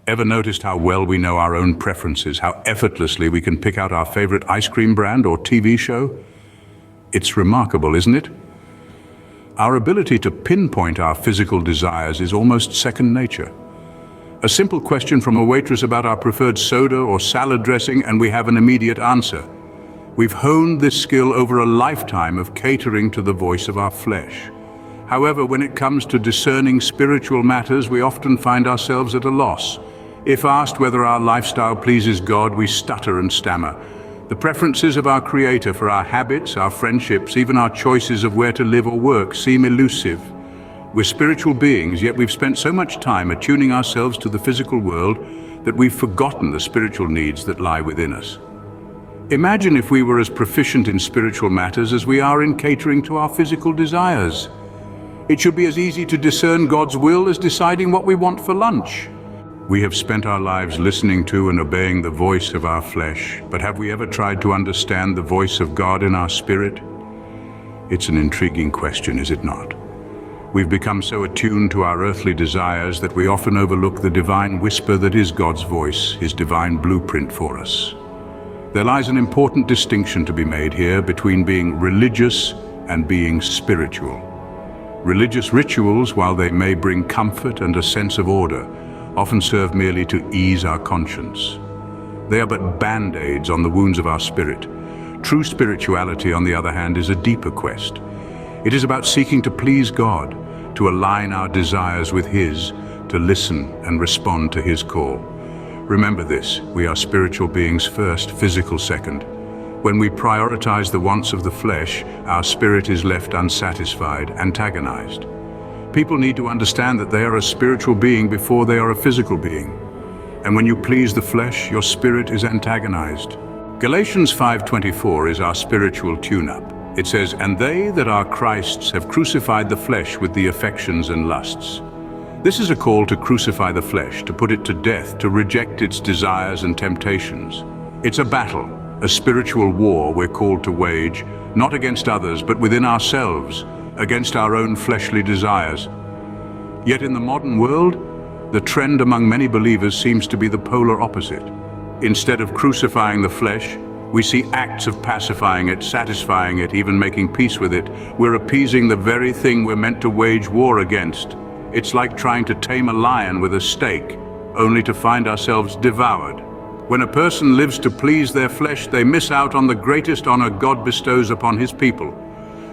Ever noticed how well we know our own preferences, how effortlessly we can pick out our favorite ice cream brand or TV show? It's remarkable, isn't it? Our ability to pinpoint our physical desires is almost second nature. A simple question from a waitress about our preferred soda or salad dressing, and we have an immediate answer. We've honed this skill over a lifetime of catering to the voice of our flesh. However, when it comes to discerning spiritual matters, we often find ourselves at a loss. If asked whether our lifestyle pleases God, we stutter and stammer. The preferences of our Creator for our habits, our friendships, even our choices of where to live or work seem elusive. We're spiritual beings, yet we've spent so much time attuning ourselves to the physical world that we've forgotten the spiritual needs that lie within us. Imagine if we were as proficient in spiritual matters as we are in catering to our physical desires. It should be as easy to discern God's will as deciding what we want for lunch. We have spent our lives listening to and obeying the voice of our flesh, but have we ever tried to understand the voice of God in our spirit? It's an intriguing question, is it not? We've become so attuned to our earthly desires that we often overlook the divine whisper that is God's voice, His divine blueprint for us. There lies an important distinction to be made here between being religious and being spiritual. Religious rituals, while they may bring comfort and a sense of order, often serve merely to ease our conscience. They are but band-aids on the wounds of our spirit. True spirituality, on the other hand, is a deeper quest. It is about seeking to please God, to align our desires with His, to listen and respond to His call. Remember this, we are spiritual beings first, physical second. When we prioritize the wants of the flesh, our spirit is left unsatisfied, antagonized. People need to understand that they are a spiritual being before they are a physical being. And when you please the flesh, your spirit is antagonized. Galatians 5:24 is our spiritual tune-up. It says, "And they that are Christ's have crucified the flesh with the affections and lusts." This is a call to crucify the flesh, to put it to death, to reject its desires and temptations. It's a battle, a spiritual war we're called to wage, not against others, but within ourselves, against our own fleshly desires. Yet in the modern world, the trend among many believers seems to be the polar opposite. Instead of crucifying the flesh, we see acts of pacifying it, satisfying it, even making peace with it. We're appeasing the very thing we're meant to wage war against. It's like trying to tame a lion with a stake, only to find ourselves devoured. When a person lives to please their flesh, they miss out on the greatest honor God bestows upon His people,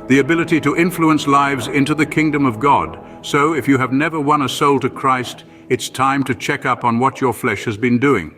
the ability to influence lives into the kingdom of God. So, if you have never won a soul to Christ, it's time to check up on what your flesh has been doing.